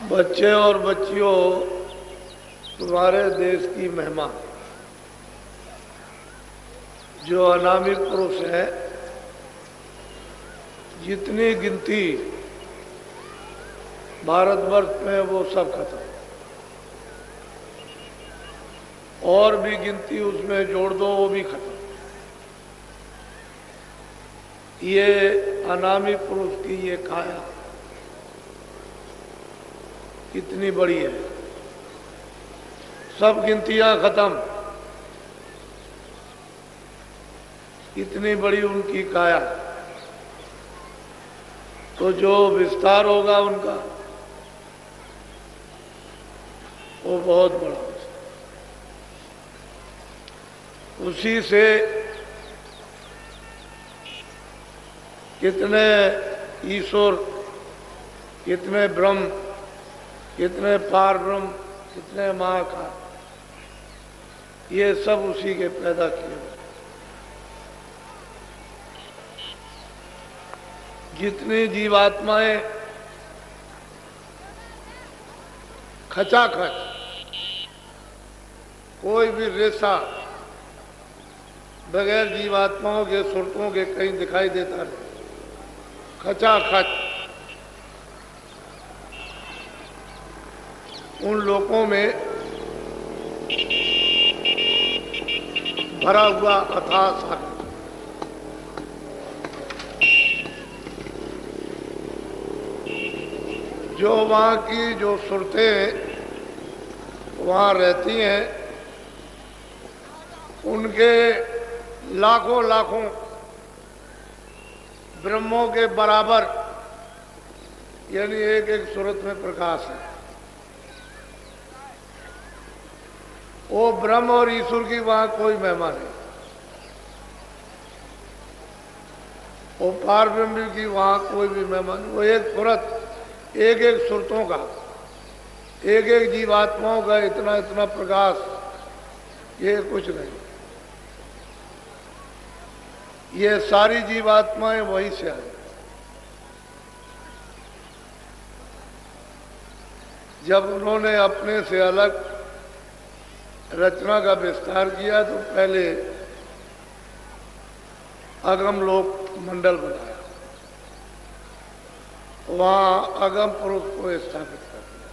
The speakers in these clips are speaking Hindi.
बच्चे और बच्चियों, तुम्हारे देश की महिमा, जो अनामी पुरुष है, जितनी गिनती भारतवर्ष में वो सब खत्म, और भी गिनती उसमें जोड़ दो वो भी खत्म। ये अनामी पुरुष की ये काया कितनी बड़ी है, सब गिनतियां खत्म, इतनी बड़ी उनकी काया। तो जो विस्तार होगा उनका वो बहुत बड़ा हो, उसी से कितने ईश्वर, कितने ब्रह्म, कितने पार ब्रह्म, कितने महाकाल, ये सब उसी के पैदा किए हुए। जितनी जीवात्माएं खचाखच, कोई भी रेशा बगैर जीवात्माओं के सुरतों के कहीं दिखाई देता नहीं, खचाखच उन लोकों में भरा हुआ अथाह सागर। जो वहाँ की जो सुरतें वहाँ रहती हैं, उनके लाखों लाखों ब्रह्मों के बराबर, यानी एक एक सूरत में प्रकाश है। वो ब्रह्म और ईश्वर की वहां कोई महिमा नहीं, वो पार ब्रह्म की वहां कोई भी महिमा नहीं। वो एक सूरत, एक एक सुरतों का, एक एक जीवात्माओं का इतना इतना प्रकाश, ये कुछ नहीं। ये सारी जीवात्माएं वहीं से आई। जब उन्होंने अपने से अलग रचना का विस्तार किया तो पहले अगम लोक मंडल बनाया, वहां अगम पुरुष को स्थापित कर दिया।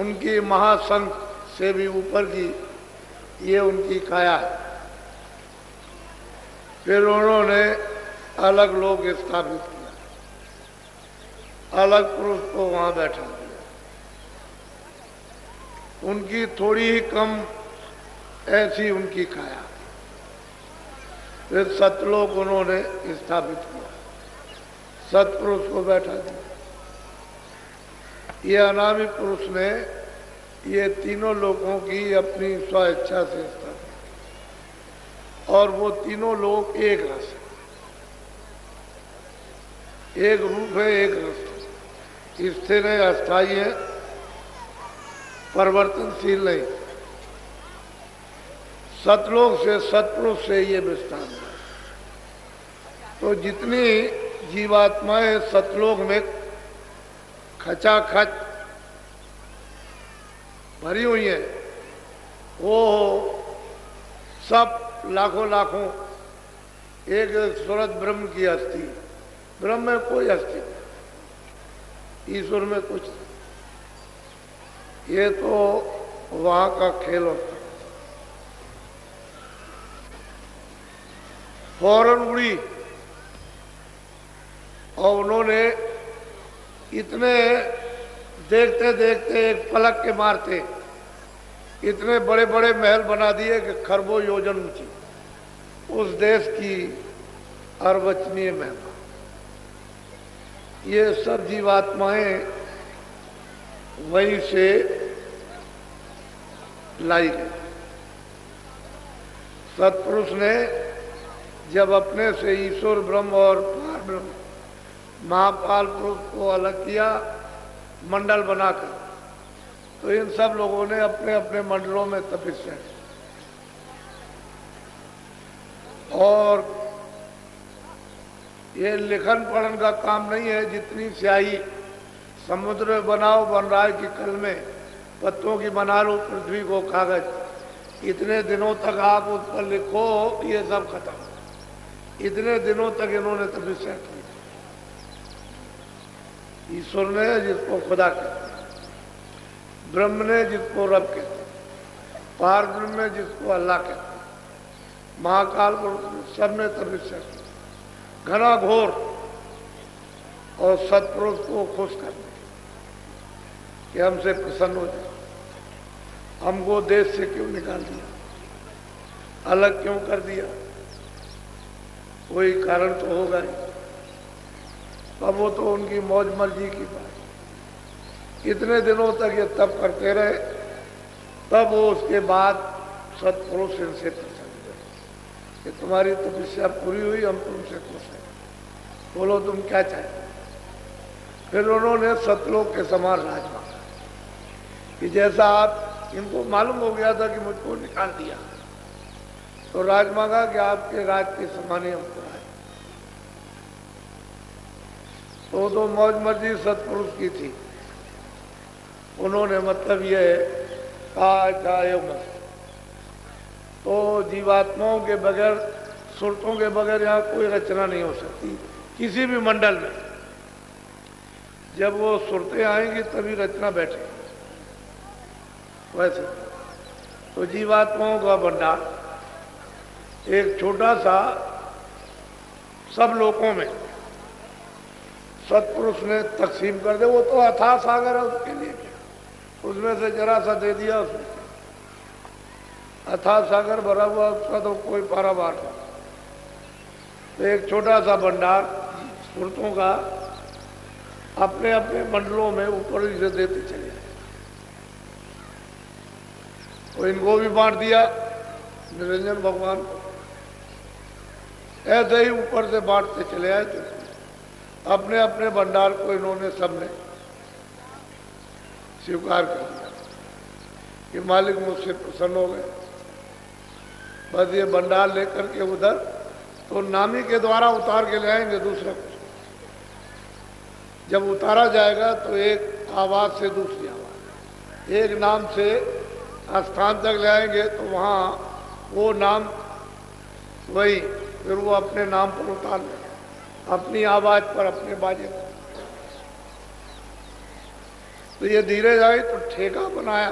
उनकी महासंघ से भी ऊपर की ये उनकी काया है। फिर उन्होंने अलग लोक स्थापित किया, अलग पुरुष को वहां बैठा दिया। उनकी थोड़ी ही कम ऐसी उनकी काया। फिर सतलोक उन्होंने स्थापित किया, सतपुरुष को बैठा दिया। ये अनामी पुरुष ने ये तीनों लोगों की अपनी स्वेच्छा से स्थापित, और वो तीनों लोग एक रस है, एक रूप है, एक रस है, स्थिर है, अस्थायी है, परिवर्तनशील नहीं। सतलोक से, सतपुरुष से ये विस्तार है। तो जितनी जीवात्माएं सतलोक में खचाखच भरी हुई हैं, वो सब लाखों लाखों एक सूरत ब्रह्म की हस्ती। ब्रह्म में कोई हस्ती नहीं, ईश्वर में कुछ नहीं। ये तो वहां का खेल होता। फौरन उड़ी, और उन्होंने इतने देखते देखते एक पलक के मारते इतने बड़े बड़े महल बना दिए कि खरबों योजन ऊंची। उस देश की अर्वचनीय महिमा, ये सब जीवात्माएं वहीं से लाई गई। सतपुरुष ने जब अपने से ईश्वर ब्रह्म और पार ब्रह्म महापाल पुरुष को अलग किया मंडल बनाकर, तो इन सब लोगों ने अपने अपने मंडलों में तपस्या की, और ये लिखन पढ़न का काम नहीं है। जितनी स्याही समुद्र में बनाओ बन रहा है कि कल में पत्तों की बना लो पृथ्वी को कागज, इतने दिनों तक आप उस पर लिखो ये सब खत्म। इतने दिनों तक इन्होंने तपस्या की। ईश्वर ने जिसको खुदा कहते हैं, ब्रह्म ने जिसको रब कहते हैं, पार ब्रह्म ने जिसको अल्लाह कहते हैं, महाकाल पुरुष ने सबने तपस्या की घना घोर और सत्पुरुष को खुश करने कि हमसे प्रसन्न हो जाए। हमको देश से क्यों निकाल दिया, अलग क्यों कर दिया, कोई कारण तो होगा ही। अब वो तो उनकी मौज मर्जी की बात। इतने दिनों तक ये तप करते रहे, तब वो उसके बाद सत्पुरुष इनसे प्रसन्न हुए कि तुम्हारी तपस्या पूरी हुई, हम तुमसे खुश हैं, बोलो तुम क्या चाहते। फिर उन्होंने सतलोक के समान राज मांगा कि जैसा आप, इनको मालूम हो गया था कि मुझको निकाल दिया, तो राज मांगा कि आपके राज के समान ही हमको राज। तो मौज मर्जी सत्पुरुष की थी। उन्होंने मतलब ये चाहे मस्त। तो जीवात्माओं के बगैर, सुरतों के बगैर यहाँ कोई रचना नहीं हो सकती किसी भी मंडल में। जब वो सुरतें आएंगी तभी रचना बैठेगी। वैसे तो जीवात्माओं का भंडार एक छोटा सा सब लोगों में सत्पुरुष ने तकसीम कर दे। वो तो अथाह सागर है, उसके लिए क्या, उसमें से जरा सा दे दिया। उसमें अथाह सागर भरा हुआ, उसका तो कोई पारावार नहीं। तो एक छोटा सा भंडार सुरतों का अपने अपने मंडलों में ऊपर से देते चले आए। तो इनको भी बांट दिया निरंजन भगवान को। ऐसे ही ऊपर से बांटते चले आए। तो अपने अपने भंडार को इन्होंने सबने स्वीकार कर दिया कि मालिक मुझसे प्रसन्न हो गए। बस ये भंडार लेकर के उधर तो नामी के द्वारा उतार के ले आएंगे दूसरा कुछ। जब उतारा जाएगा तो एक आवाज से दूसरी आवाज, एक नाम से स्थान तक ले आएंगे तो वहाँ वो नाम वही, फिर वो अपने नाम पर उतार लेंगे, अपनी आवाज पर, अपने बाजे पर। तो ये धीरे जाए तो ठेका बनाया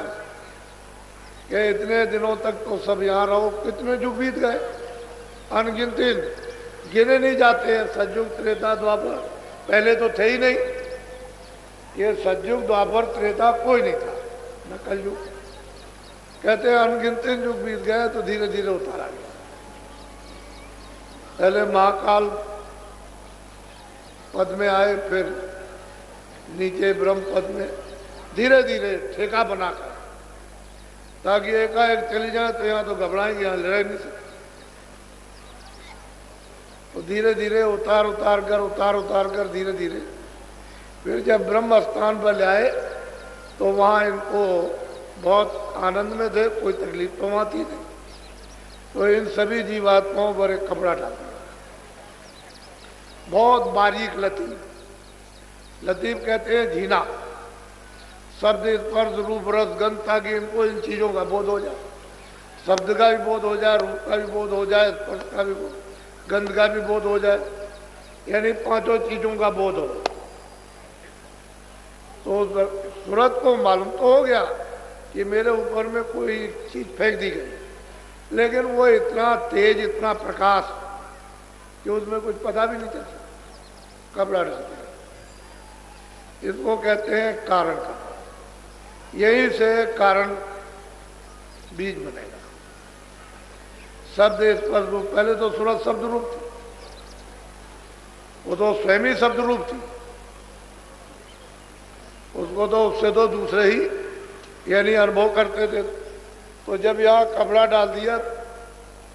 कि इतने दिनों तक तो सब यहाँ रहो। कितने जुग बीत गए, अनगिनती, गिने नहीं जाते हैं। सतयुग त्रेता द्वापर पहले तो थे ही नहीं। ये सतयुग द्वापर त्रेता कोई नहीं था, न कलयुग। कहते हैं अनगिनती युग बीत गए तो धीरे धीरे उतारा गया। पहले महाकाल पद में आए, फिर नीचे ब्रह्म पद में, धीरे धीरे ठेका बनाकर, ताकि एकाएक चली जाए तो यहाँ तो घबराएंगे, यहाँ लड़ नहीं सकते। तो धीरे धीरे उतार उतार कर धीरे धीरे फिर जब ब्रह्म स्थान पर ले आए तो वहाँ इनको बहुत आनंद में थे, कोई तकलीफ तो वहाँ थी नहीं। तो इन सभी जीवात्माओं पर एक कपड़ा डाल दिया, बहुत बारीक लतीफ। लतीफ कहते हैं झीना, शब्द, स्पर्श, रूप, रस, गंध, ताकि इनको इन चीजों का बोध हो जाए। शब्द का भी बोध हो जाए, रूप का भी बोध हो जाए, स्पर्श का भी बोध, गंध का भी बोध हो जाए, यानी पांचों चीजों का बोध हो। तो सूरत को मालूम तो हो गया कि मेरे ऊपर में कोई चीज फेंक दी गई, लेकिन वो इतना तेज, इतना प्रकाश कि उसमें कुछ पता भी नहीं चल सकता। कपड़ा डाल दिया। इसको कहते हैं कारण का। यही से कारण बीज बनेगा। शब्द, स्पर्श, रूप। पहले तो सूरत शब्द रूप थी, वो तो स्वयं ही शब्द रूप थी। उसको तो उससे तो दूसरे ही यानी अनुभव करते थे। तो जब यहाँ कपड़ा डाल दिया,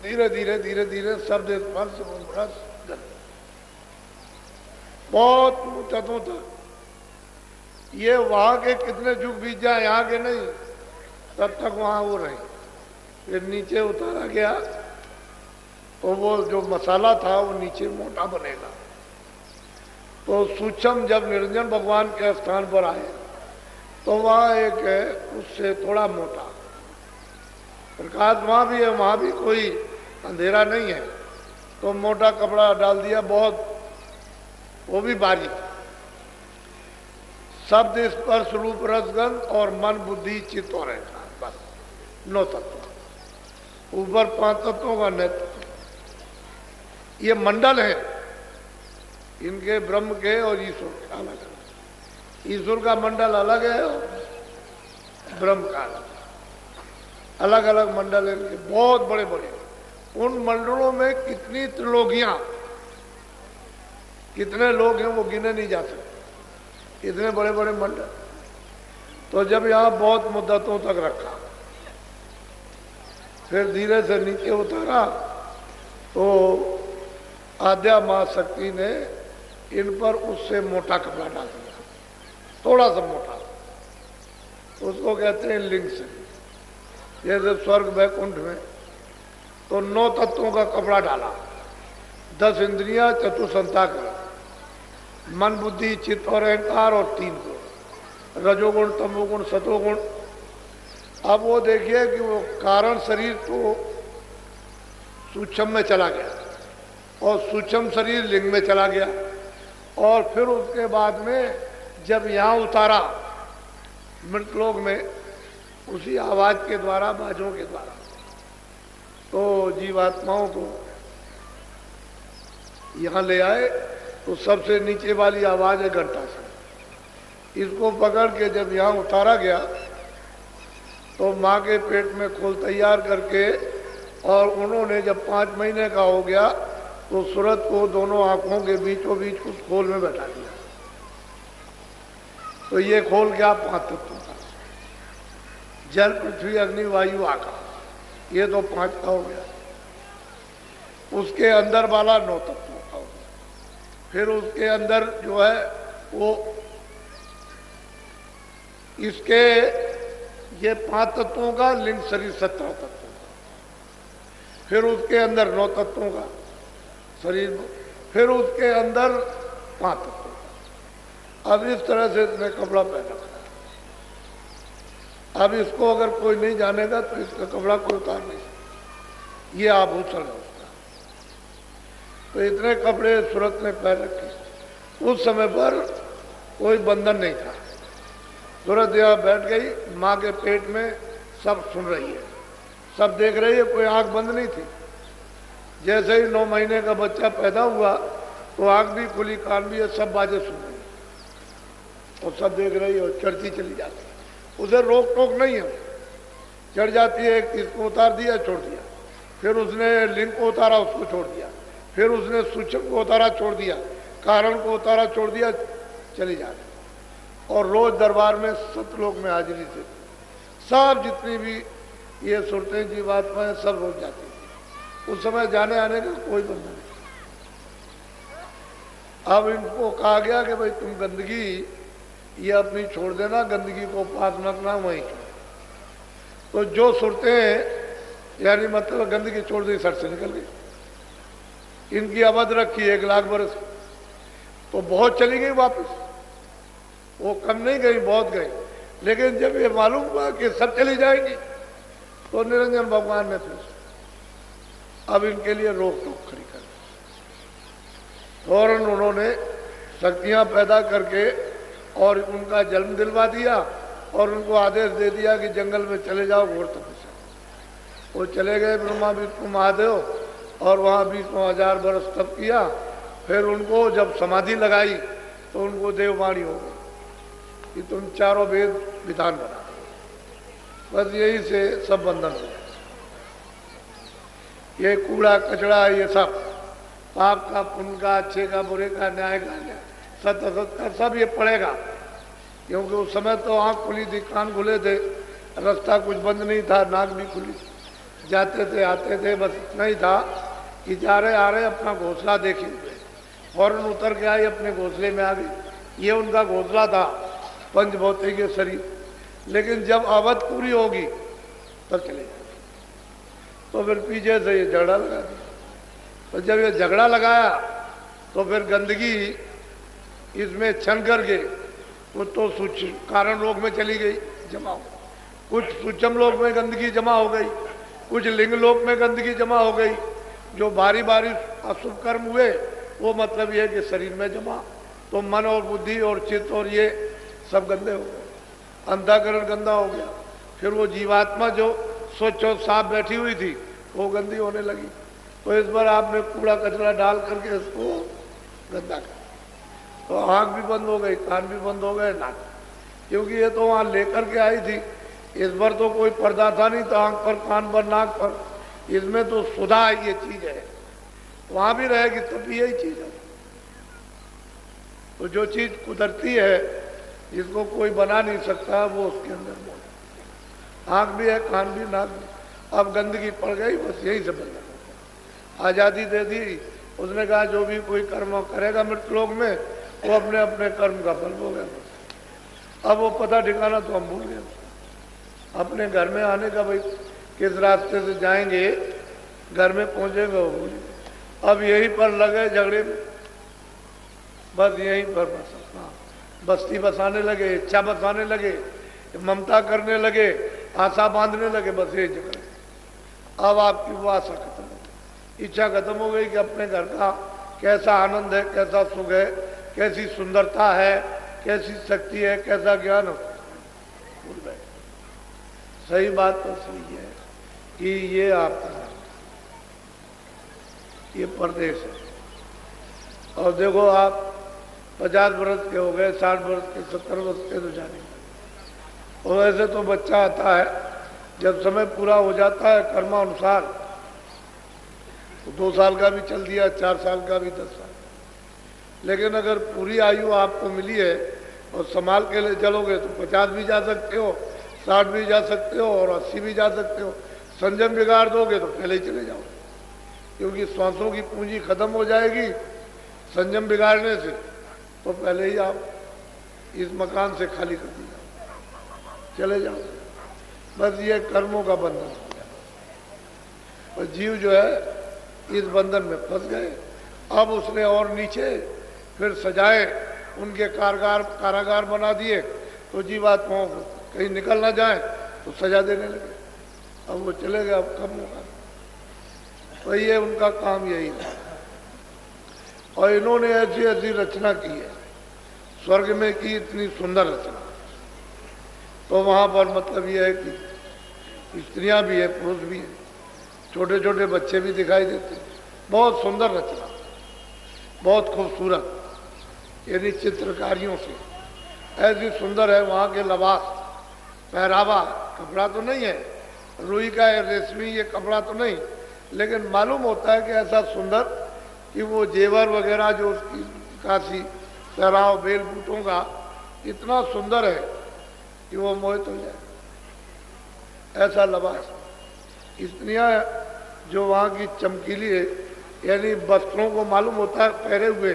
धीरे धीरे धीरे धीरे शब्द, स्पर्श, रूप, रस, गंध, बहुत ऊंचाइयों तक। ये वहां के कितने युग बीत जाए, यहाँ के नहीं, तब तक वहां वो रहे। फिर नीचे उतारा गया तो वो जो मसाला था वो नीचे मोटा बनेगा, तो सूक्ष्म जब निरंजन भगवान के स्थान पर आए तो वहाँ एक है उससे थोड़ा मोटा प्रकाश, वहाँ भी है, वहाँ भी कोई अंधेरा नहीं है, तो मोटा कपड़ा डाल दिया, बहुत वो भी बारीक। शब्द स्पर्श रूप रसगंध और मन बुद्धि चित्त और अहंकार, बस 9 तत्व। ऊपर 5 तत्वों का नेतृत्व। ये मंडल है इनके, ब्रह्म के और ईश्वर के अलग अलग। ईश्वर का मंडल अलग है और ब्रह्म का अलग, अलग अलग मंडल है इनके, बहुत बड़े बड़े। उन मंडलों में कितनी त्रिलोकियां, कितने लोग हैं वो गिने नहीं जा सकते, इतने बड़े बड़े मंडल। तो जब यहाँ बहुत मुद्दतों तक रखा, फिर धीरे से नीचे उतारा, तो आद्या मां शक्ति ने इन पर उससे मोटा कपड़ा डाल दिया, थोड़ा सा मोटा, उसको कहते हैं लिंग से। जैसे स्वर्ग वैकुंठ में तो 9 तत्वों का कपड़ा डाला, 10 इंद्रियां, चतुसंताकरण, मन बुद्धि चित्त और अहंकार, और 3 गुण, रजोगुण तमोगुण सतोगुण। अब वो देखिए कि वो कारण शरीर तो सूक्ष्म में चला गया और सूक्ष्म शरीर लिंग में चला गया, और फिर उसके बाद में जब यहाँ उतारा मृतलोक में, उसी आवाज के द्वारा, बाजों के द्वारा, तो जीवात्माओं को यहाँ ले आए। तो सबसे नीचे वाली आवाज है घंटा से, इसको पकड़ के जब यहाँ उतारा गया तो माँ के पेट में खोल तैयार करके, और उन्होंने जब 5 महीने का हो गया तो सूरत को दोनों आंखों के बीचों बीच उस खोल में बैठा दिया। तो ये खोल क्या? 5 तत्वों का, जल पृथ्वी अग्नि वायु आकाश, ये तो 5 का हो गया। उसके अंदर वाला 9 तत्वों का हो गया। फिर उसके अंदर जो है वो इसके ये 5 तत्वों का लिंग शरीर 17 तत्वों का, फिर उसके अंदर 9 तत्वों का शरीर, फिर उसके अंदर 5 तत्वों का। अब इस तरह से इसने कपड़ा पहन रखा है। अब इसको अगर कोई नहीं जानेगा तो इसका कपड़ा कोई उतार नहीं सकता, ये आभूषण है उसका। तो इतने कपड़े सूरत ने पहन रखे। उस समय पर कोई बंधन नहीं था। सूरत यहाँ बैठ गई, माँ के पेट में सब सुन रही है, सब देख रही है, कोई आंख बंद नहीं थी। जैसे ही 9 महीने का बच्चा पैदा हुआ तो आंख भी खुली, कान भी है, सब बातें सुन रही है और सब देख रही है और चढ़ती चली जाती है। उसे रोक टोक नहीं है, चढ़ जाती है। इसको उतार दिया, छोड़ दिया, फिर उसने लिंग को उतारा, उसको छोड़ दिया, फिर उसने सूचक को उतारा, छोड़ दिया, कारण को उतारा, छोड़ दिया, चली जाती। और रोज दरबार में सतलोक में हाजिरी से सब जितनी भी ये सुरतें जीवात्माएं सब रोज जाती थी। उस समय जाने आने का कोई बंधन नहीं। अब इनको कहा गया कि भाई तुम गंदगी ये अपनी छोड़ देना, गंदगी को पास न रखना, वहीं छोड़। तो जो सुरतें यानी मतलब गंदगी छोड़ दी, सर से निकल गई। इनकी अवध रखी 1 लाख बरस, तो बहुत चली गई वापस, वो कम नहीं गई, बहुत गई। लेकिन जब ये मालूम हुआ कि सब चली जाएंगी तो निरंजन भगवान ने फिर अब इनके लिए रोक टोक खड़ी कर दी। फौरन उन्होंने शक्तियां पैदा करके और उनका जन्म दिलवा दिया और उनको आदेश दे दिया कि जंगल में चले जाओ घोर तपस्या। वो चले गए ब्रह्मा विष्णु महादेव और वहाँ 20,000 वर्ष तप किया। फिर उनको जब समाधि लगाई तो उनको देववाणी हो गई कि तुम चारों वेद विधान बना। बस यही से सब बंधन हो गए। ये कूड़ा कचड़ा, ये सब पाप का पुण्य का, अच्छे का बुरे का, न्याय का न्याय, सत्य असत का, सब ये पड़ेगा। क्योंकि उस समय तो आँख खुली थी, कान खुले थे, रास्ता कुछ बंद नहीं था, नाक भी खुली, जाते थे आते थे। बस इतना ही था कि जा रहे आ रहे अपना घोंसला देखे हुए, फौरन उतर के आए, अपने घोंसले में आ गई। ये उनका घोंसला था, पंचभौतिक शरीर। लेकिन जब अवध पूरी होगी तब चले जाएंगे। तो फिर पीछे से ये झगड़ा लगा दिया। तो जब ये झगड़ा लगाया तो फिर गंदगी इसमें छन करके वो तो कारण लोक में चली गई जमा हो, कुछ सूक्ष्म लोक में गंदगी जमा हो गई, कुछ लिंग लोक में गंदगी जमा हो गई। जो भारी भारी अशुभ कर्म हुए वो मतलब ये कि शरीर में जमा, तो मन और बुद्धि और चित्त और ये सब गंदे हो गए, अंतःकरण गंदा हो गया। फिर वो जीवात्मा जो स्वच्छ और साफ बैठी हुई थी वो गंदी होने लगी। तो इस बार आपने कूड़ा कचरा डाल करके इसको गंदा कर, तो आँख भी बंद हो गई, कान भी बंद हो गए, नाक, क्योंकि ये तो वहाँ लेकर के आई थी। इस बार तो कोई पर्दा था नहीं, तो आँख पर, कान पर, नाक पर, इसमें तो सुधा ये चीज है, वहाँ भी रहेगी तब यही चीज है। तो जो चीज कुदरती है जिसको कोई बना नहीं सकता वो उसके अंदर मौजूद। आँख भी है, कान भी, नाक भी, अब गंदगी पड़ गई, बस यही से बंदा। आज़ादी दे दी, उसने कहा जो भी कोई कर्म करेगा मृतलोक में वो अपने अपने कर्म का फल भोगेगा। अब वो पता ठिकाना तो हम भूल गए, अपने घर में आने का, भाई किस रास्ते से जाएंगे, घर में पहुंचेंगे वो भूल गए। अब यहीं पर लगे झगड़े में, बस यहीं पर बस बस्ती बसाने लगे, इच्छा बसाने लगे, ममता करने लगे, आशा बांधने लगे, बस यही झगड़े। अब आपकी वो आशा खत्म हो गई, इच्छा खत्म हो गई कि अपने घर का कैसा आनंद है, कैसा सुख है, कैसी सुंदरता है, कैसी शक्ति है, कैसा ज्ञान हो, भूल गए। सही बात तो सही है कि ये आपका ये प्रदेश है। और देखो आप 50 वर्ष के हो गए, 60 वर्ष के, 70 वर्ष के तो जाने, और वैसे तो बच्चा आता है जब समय पूरा हो जाता है कर्मानुसार, तो 2 साल का भी चल दिया, 4 साल का भी, 10 साल। लेकिन अगर पूरी आयु आपको मिली है और संभाल के लिए चलोगे तो 50 भी जा सकते हो, 60 भी जा सकते हो और 80 भी जा सकते हो। संयम बिगाड़ दोगे तो पहले ही चले जाओगे, क्योंकि श्वासों की पूंजी खत्म हो जाएगी संयम बिगाड़ने से, तो पहले ही आप इस मकान से खाली कर दिया, चले जाओ। बस ये कर्मों का बंधन हो गया, और जीव जो है इस बंधन में फंस गए। अब उसने और नीचे फिर सजाए, उनके कारागार बना दिए, तो जीवात्माओं को कहीं निकल ना जाए तो सजा देने लगे। अब वो चले गए, अब कब होगा, तो ये उनका काम यही है। और इन्होंने ऐसी ऐसी रचना की है, स्वर्ग में की इतनी सुंदर रचना, तो वहाँ पर मतलब ये है कि स्त्रियाँ भी है, पुरुष भी है, छोटे छोटे बच्चे भी दिखाई देते हैं। बहुत सुंदर रचना, बहुत खूबसूरत, यानी चित्रकारियों से ऐसी सुंदर है। वहाँ के लिबास, पहरावा, कपड़ा तो नहीं है रुई का है, रेशमी ये कपड़ा तो नहीं, लेकिन मालूम होता है कि ऐसा सुंदर कि वो जेवर वगैरह जो उसकी काशी, पहराव, बेल बूटों का इतना सुंदर है कि वो मोहित हो जाए, ऐसा लिबास। स्त्रियाँ जो वहाँ की चमकीली है, यानी वस्त्रों को मालूम होता है पहरे हुए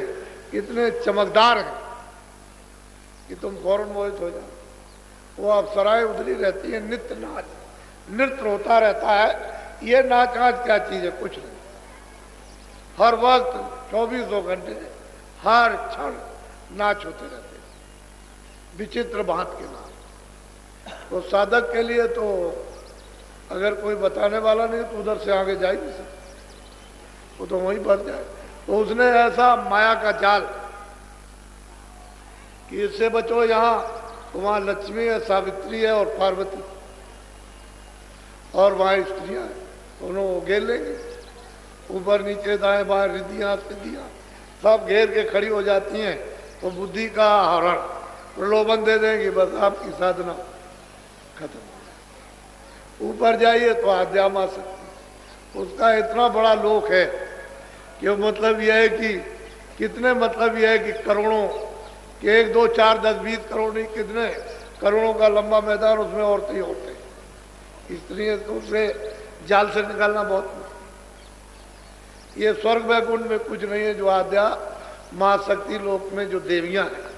इतने चमकदार हैं कि तुम फौरन मोहित हो जाओ। वो अप्सराएं उधरी रहती है, नित्य नाच, नृत्य होता रहता है। ये नाच आज क्या चीज है, कुछ नहीं, हर वक्त 24 घंटे हर क्षण नाच होते रहते हैं, विचित्र भांत के नाच। तो साधक के लिए तो अगर कोई बताने वाला नहीं तो उधर से आगे जा ही नहीं सकता, वो तो वहीं फंस जाए। तो उसने ऐसा माया का जाल कि इससे बचो, यहाँ तो वहाँ लक्ष्मी है, सावित्री है और पार्वती, और वहाँ स्त्रियाँ हैं, दोनों घेर लेंगे, ऊपर नीचे दाएं बाएं रिद्धियाँ सिद्धियाँ सब घेर के खड़ी हो जाती हैं। तो बुद्धि का हरण, प्रलोभन दे देंगे, बस आपकी साधना खत्म। ऊपर जाइए तो आध्यात्म आ सकती, उसका इतना बड़ा लोक है कि मतलब यह है कि कितने, मतलब यह है कि करोड़ों कि 1, 2, 4, 10, 20 करोड़ नहीं, कितने करोड़ों का लंबा मैदान, उसमें औरतें ही औरतें। स्त्रियाँ तो उससे जाल से निकालना बहुत मुश्किल। ये स्वर्ग वैकुंठ में कुछ नहीं है, जो आद्या महाशक्ति लोक में जो देवियां हैं,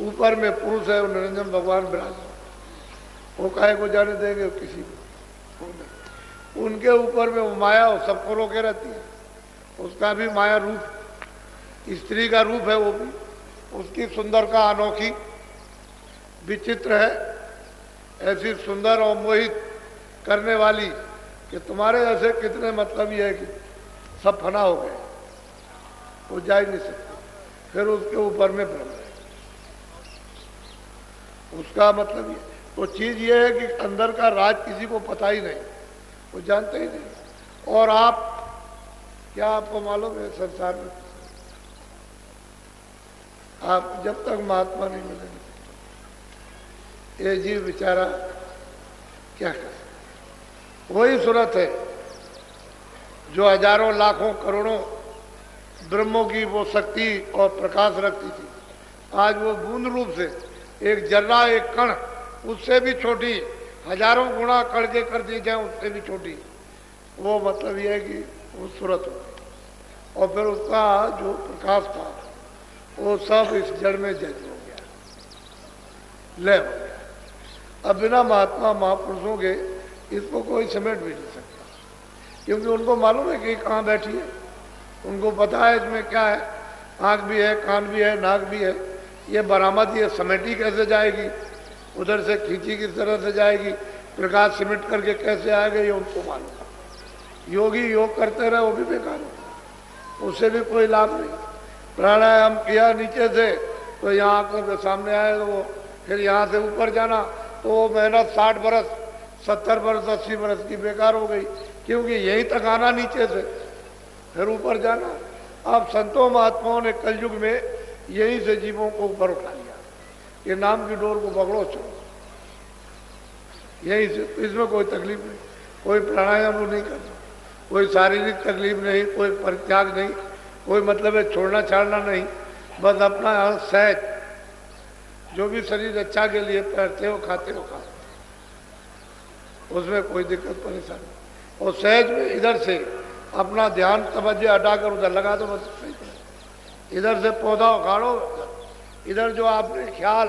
ऊपर में पुरुष है, निरंजन भगवान विराज, वो काहे को जाने देंगे किसी को। उनके ऊपर में वो माया वो सबको रोके रहती है, उसका भी माया रूप, स्त्री का रूप है वो भी। उसकी सुंदरता अनोखी विचित्र है, ऐसी सुंदर और मोहित करने वाली कि तुम्हारे ऐसे कितने मतलब ये है कि सब फना हो गए, वो जा ही नहीं सकते। फिर उसके ऊपर में ब्रह्म है, उसका मतलब ये। तो चीज ये है कि अंदर का राज किसी को पता ही नहीं, वो जानते ही नहीं। और आप क्या आपको मालूम है संसार में आप जब तक महात्मा नहीं मिलेंगे ये जीव बेचारा क्या करे? वही सूरत है जो हजारों लाखों करोड़ों ब्रह्मों की वो शक्ति और प्रकाश रखती थी, आज वो बूंद रूप से एक जर्रा, एक कण, उससे भी छोटी, हजारों गुना कण के कर दी जाए उससे भी छोटी, वो मतलब ये है कि वो सूरत हो गई। और फिर उसका जो प्रकाश था वो सब इस जड़ में जज हो गया, लय हो गया। अब बिना महात्मा महापुरुषों के इसको कोई समेट भी नहीं सकता, क्योंकि उनको मालूम है कि कहाँ बैठी है, उनको पता है इसमें क्या है, आँख भी है, कान भी है, नाक भी है, ये बरामद, ये समेटी कैसे जाएगी, उधर से खींची किस तरह से जाएगी, प्रकाश सिमट करके कैसे आएगा, ये उनको मालूम है। योगी योग करते रहे वो भी बेकार हो, उससे भी कोई लाभ नहीं। प्राणायाम किया नीचे से तो यहाँ आंखों के सामने आएगा वो, फिर यहाँ से ऊपर जाना तो वो मेहनत 60 बरस 70 बरस 80 बरस की बेकार हो गई, क्योंकि यहीं तक आना नीचे से फिर ऊपर जाना। अब संतों महात्माओं ने कलयुग में यहीं से जीवों को ऊपर उठा लिया, ये नाम की डोर को पकड़ो चलो यहीं से, इसमें कोई तकलीफ नहीं, कोई प्राणायाम नहीं करना, कोई शारीरिक तकलीफ नहीं, कोई परित्याग नहीं, कोई मतलब है छोड़ना छाड़ना नहीं, बस अपना सहज जो भी शरीर अच्छा के लिए पहनते हो खाते हो खा, उसमें कोई दिक्कत परेशानी। और सहज में इधर से अपना ध्यान तवज्जो हटाकर उधर लगा दो, बस इधर से पौधा उखाड़ो, इधर जो आपने ख्याल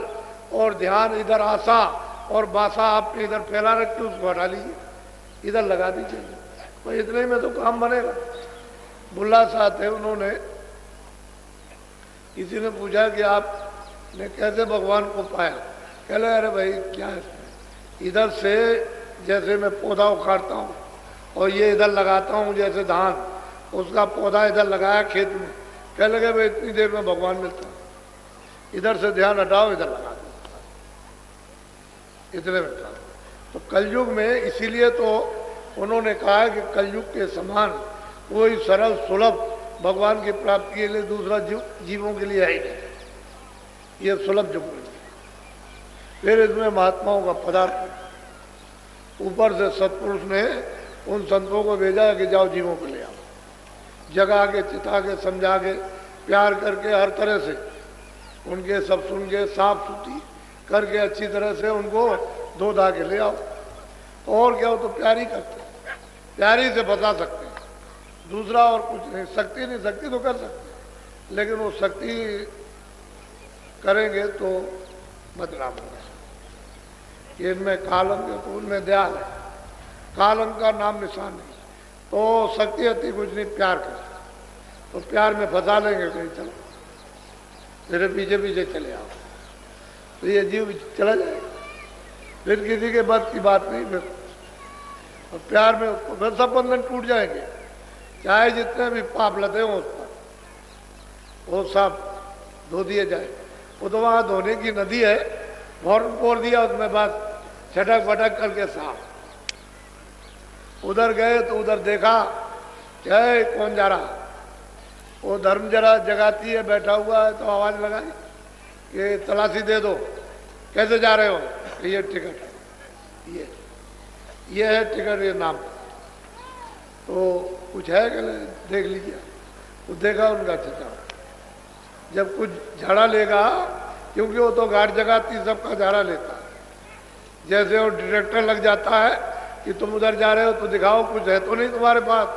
और ध्यान, इधर आशा और बासा आपने इधर फैला रखी उसको हटा लीजिए, इधर लगा दीजिए, तो इतने में तो काम बनेगा। बुल्ला साहब थे, उन्होंने किसी ने पूछा कि आपने कैसे भगवान को पाया, कह रहे अरे भाई क्या है, इधर से जैसे मैं पौधा उखाड़ता हूँ और ये इधर लगाता हूँ, जैसे धान उसका पौधा इधर लगाया खेत में, कह लगे भाई इतनी देर में भगवान मिलता है, इधर से ध्यान हटाओ इधर लगा दो, इतने में था। तो कलयुग में इसीलिए तो उन्होंने कहा है कि कलयुग के समान कोई सरल सुलभ भगवान की प्राप्ति के लिए दूसरा जीवों के लिए है ही नहीं, ये सुलभ युग है। फिर इसमें महात्माओं का पदार्थ, ऊपर से सत्पुरुष ने उन संतों को भेजा कि जाओ जीवों को ले आओ, जगा के, चिता के, समझा के, प्यार करके, हर तरह से उनके सब सुन के, साफ सुथरी करके अच्छी तरह से उनको धो धा के ले आओ। और क्या हो तो प्यारी करते, प्यारी से बता सकते हैं, दूसरा और कुछ नहीं। शक्ति नहीं, शक्ति तो कर सकते, लेकिन वो शक्ति करेंगे तो बदनाम होगा। ये इनमें कालम है तो उनमें दयाल है, कालम का नाम निशान नहीं। तो शक्ति अति कुछ नहीं, प्यार कर, तो प्यार में फंसा लेंगे कहीं, चलो मेरे पीछे पीछे चले आओ, तो ये जीव चला जाएगा, फिर किसी के बस की बात नहीं। फिर और प्यार में उसको फिर सब बंधन टूट जाएंगे, चाहे जितने भी पाप लदे हों उस पर, वो सब धो दिए जाए। वो तो वहाँ धोने की नदी है, फौरन पोर दिया उसमें, बस छटक फटक करके साफ। उधर गए तो उधर देखा क्या है, कौन जा रहा, वो धर्म जरा जगाती है, बैठा हुआ है, तो आवाज लगाई कि तलाशी दे दो, कैसे जा रहे हो, ये टिकट है, ये है टिकट, ये नाम, तो कुछ है कि देख लीजिए। तो देखा उनका चिता, जब कुछ झाड़ा लेगा, क्योंकि वो तो गार्ड जगाती सबका झाड़ा लेता है, जैसे वो डिटेक्टर लग जाता है कि तुम उधर जा रहे हो तो दिखाओ कुछ है तो नहीं तुम्हारे पास,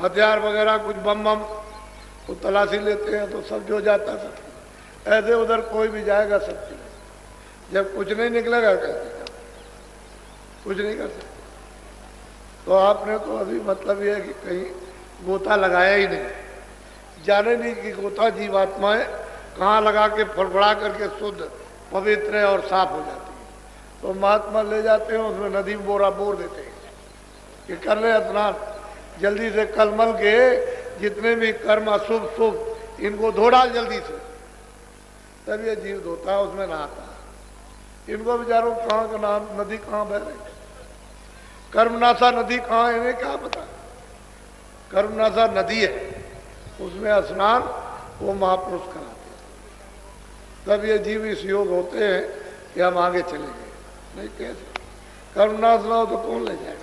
हथियार वगैरह कुछ बम बम, तो तलाशी लेते हैं तो सब जो जाता सब। ऐसे उधर कोई भी जाएगा सब चले, जब कुछ नहीं निकलेगा कैसे, कुछ नहीं कर सकते। तो आपने तो अभी मतलब ये है कि कहीं गोता लगाया ही नहीं, जाने नहीं कि गोता जीवात्माएं कहाँ लगा के फड़फड़ा करके शुद्ध पवित्र और साफ हो जाती है। तो महात्मा ले जाते हैं, उसमें नदी में बोरा बोर देते हैं कि कर ले स्नान जल्दी से, कलमल के जितने भी कर्म अशुभ शुभ इनको धो डाल जल्दी से। तब ये जीव धोता है, उसमें नहाता है। इनको बेचारों कहाँ का नाम, नदी कहाँ बह रही, कर्मनाशा नदी कहाँ है इन्हें क्या पता। कर्मनाशा नदी है, उसमें स्नान वो महापुरुष कराते हैं। तब ये जीव इस योग होते हैं कि हम आगे चले गए। नहीं कैसे कर्मनाश ना हो तो कौन ले जाएगा।